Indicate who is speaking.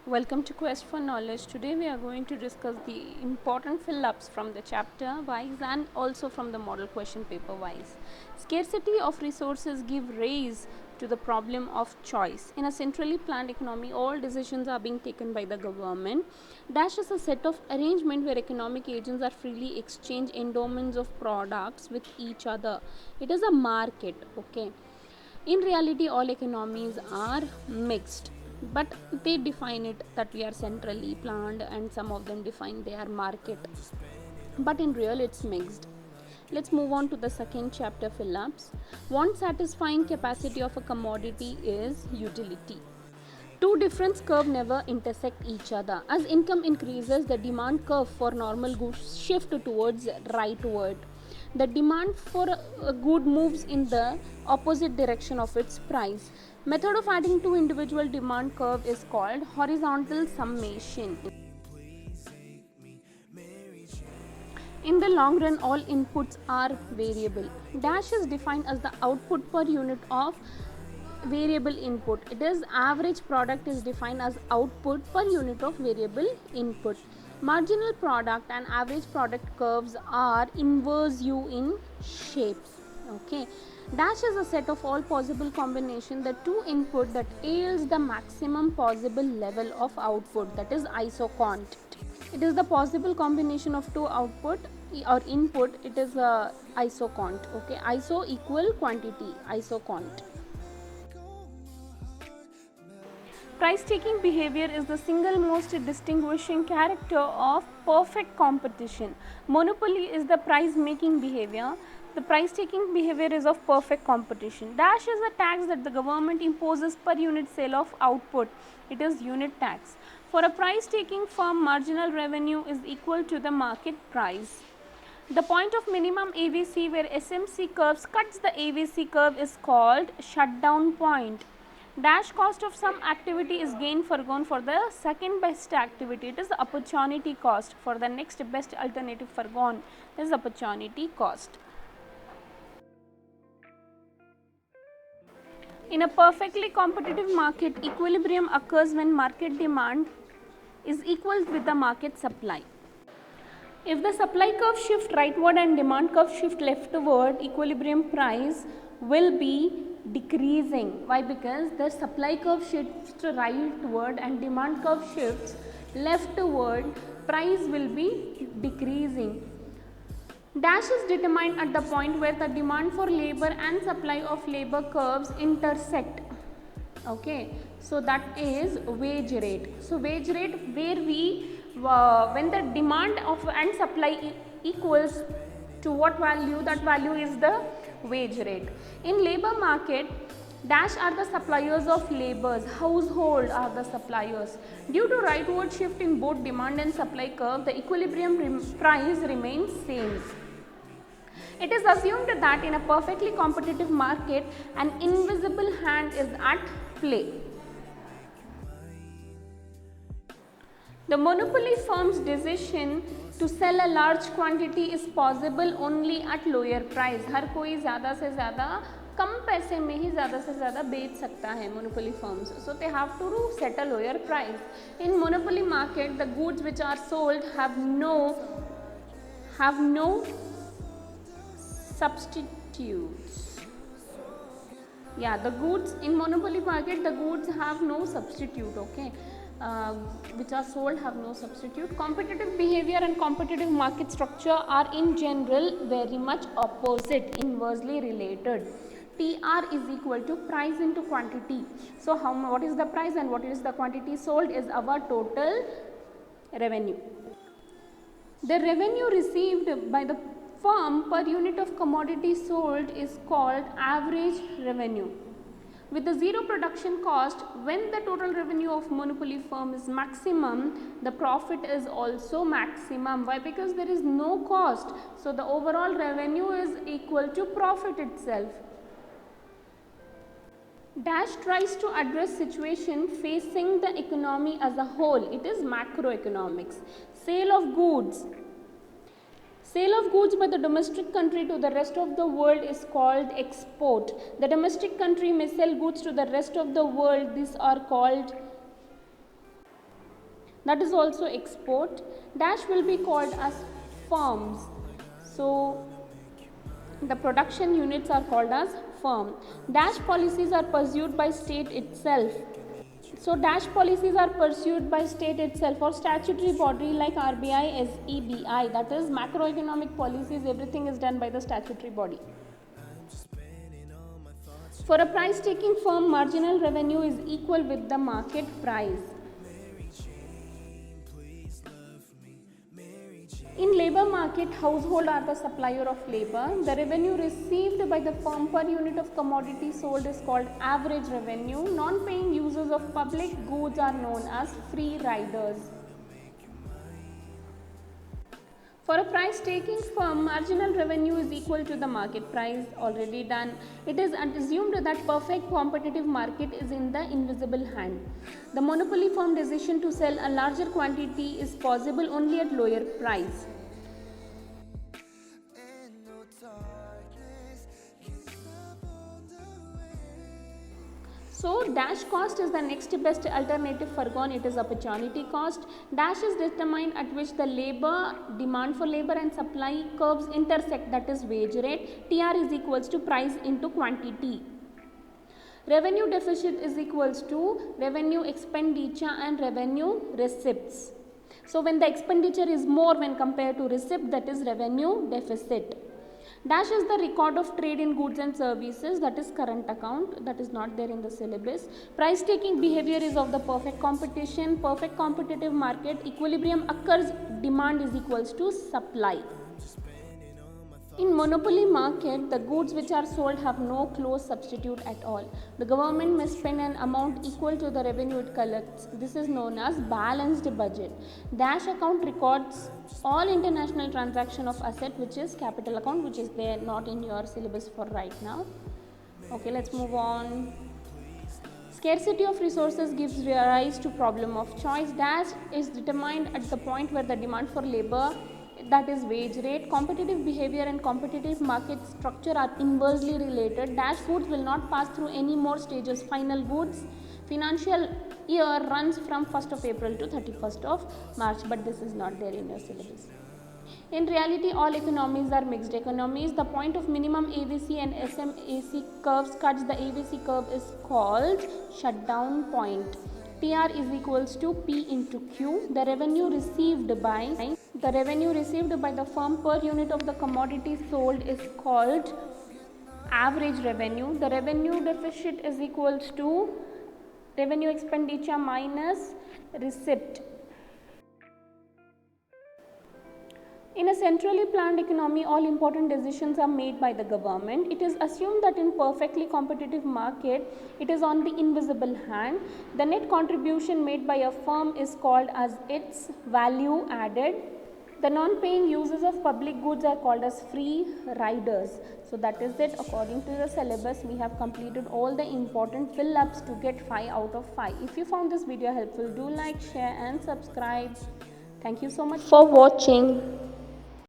Speaker 1: Welcome to Quest for Knowledge. Today we are going to discuss the important fill-ups from the chapter wise and also from the model question paper wise. Scarcity of resources give rise to the problem of choice. In a centrally planned economy, all decisions are being taken by the government. Dash is a set of arrangement where economic agents are freely exchange endowments of products with each other. It is a market, okay. In reality, all economies are mixed, but they define it that we are centrally planned, and some of them define they are market. But in real, it's mixed. Let's move on to the second chapter, fill-ups. One satisfying capacity of a commodity is utility. Two difference curve never intersect each other. As income increases, the demand curve for normal goods shift towards rightward. The demand for a good moves in the opposite direction of its price. Method of adding two individual demand curve is called horizontal summation. In the long run, all inputs are variable. Dash is defined as the output per unit of variable input. It is average product is defined as output per unit of variable input. Marginal product and average product curves are inverse U in shape. Okay. Dash is a set of all possible combination the two input that yields the maximum possible level of output, that is isocont. It is the possible combination of two output or input. It is a isocont. Okay, iso equal quantity, isocont. Price taking behavior is the single most distinguishing character of perfect competition. Monopoly is the price making behavior. The price taking behavior is of perfect competition. Dash is a tax that the government imposes per unit sale of output. It is unit tax. For a price taking firm, marginal revenue is equal to the market price. The point of minimum AVC where SMC curves cuts the AVC curve is called shutdown point. Dash cost of some activity is gain forgone for the second best activity. It is the opportunity cost for the next best alternative forgone. This is opportunity cost. In a perfectly competitive market, equilibrium occurs when market demand is equal with the market supply. If the supply curve shift rightward and demand curve shift leftward, equilibrium price will be decreasing. Why? Because the supply curve shifts rightward and demand curve shifts leftward, price will be decreasing. Dash is determined at the point where the demand for labor and supply of labor curves intersect. Okay, so that is wage rate. So wage rate where we when the demand of and supply equals to what value, that value is the wage rate. In labor market, dash are the suppliers of labors, household are the suppliers. Due to rightward shift in both demand and supply curve, the equilibrium price remains same. It is assumed that in a perfectly competitive market, an invisible hand is at play. The monopoly firm's decision to sell a large quantity is possible only at lower price. हर कोई ज़्यादा से ज़्यादा कम पैसे में ही ज़्यादा से ज़्यादा बेच सकता है monopoly firms. So they have to set a lower price. In monopoly market, the goods which are sold have no substitutes. Yeah, the goods in monopoly market, the goods have no substitute. Okay, which are sold have no substitute. Competitive behavior and competitive market structure are in general very much opposite, inversely related. TR is equal to price into quantity. So what is the price and what is the quantity sold is our total revenue. The revenue received by the firm per unit of commodity sold is called average revenue. With the zero production cost, when the total revenue of monopoly firm is maximum, the profit is also maximum. Why? Because there is no cost. So the overall revenue is equal to profit itself. Dash tries to address situation facing the economy as a whole. It is macroeconomics. Sale of goods. Sale of goods by the domestic country to the rest of the world is called export. The domestic country may sell goods to the rest of the world. These are called that is also export. Dash will be called as firms. So the production units are called as firm. Dash policies are pursued by state itself. So dash policies are pursued by state itself or statutory body like RBI, SEBI, that is macroeconomic policies, everything is done by the statutory body. For a price taking firm, marginal revenue is equal with the market price. In labor market, household are the supplier of labor. The revenue received by the firm per unit of commodity sold is called average revenue. Non-paying users of public goods are known as free riders. For a price taking firm, marginal revenue is equal to the market price, already done. It is assumed that perfect competitive market is in the invisible hand. The monopoly firm decision to sell a larger quantity is possible only at lower price. So dash cost is the next best alternative foregone, it is opportunity cost. Dash is determined at which the demand for labor and supply curves intersect, that is wage rate. TR is equals to price into quantity. Revenue deficit is equals to revenue expenditure and revenue receipts. So when the expenditure is more when compared to receipt, that is revenue deficit. Dash is the record of trade in goods and services, that is current account, that is not there in the syllabus. Price taking behavior is of the perfect competition, perfect competitive market, equilibrium occurs, demand is equals to supply. In monopoly market, the goods which are sold have no close substitute at all. The government must spend an amount equal to the revenue it collects. This is known as balanced budget. Dash account records all international transaction of asset, which is capital account, which is there not in your syllabus for right now. Okay, let's move on. Scarcity of resources gives rise to problem of choice. Dash is determined at the point where the demand for labor, that is wage rate. Competitive behavior and competitive market structure are inversely related. Dash foods will not pass through any more stages. Final goods financial year runs from 1st of April to 31st of March, but this is not there in your syllabus. In reality, all economies are mixed economies. The point of minimum AVC and SMAC curves cuts the AVC curve is called shutdown point. TR is equals to P into Q. The revenue received by the firm per unit of the commodity sold is called average revenue. The revenue deficit is equals to revenue expenditure minus receipt. In a centrally planned economy, all important decisions are made by the government. It is assumed that in perfectly competitive market, it is on the invisible hand. The net contribution made by a firm is called as its value added. The non-paying users of public goods are called as free riders. So that is it. According to the syllabus, we have completed all the important fill-ups to get 5 out of 5. If you found this video helpful, do like, share and subscribe. Thank you so much for watching.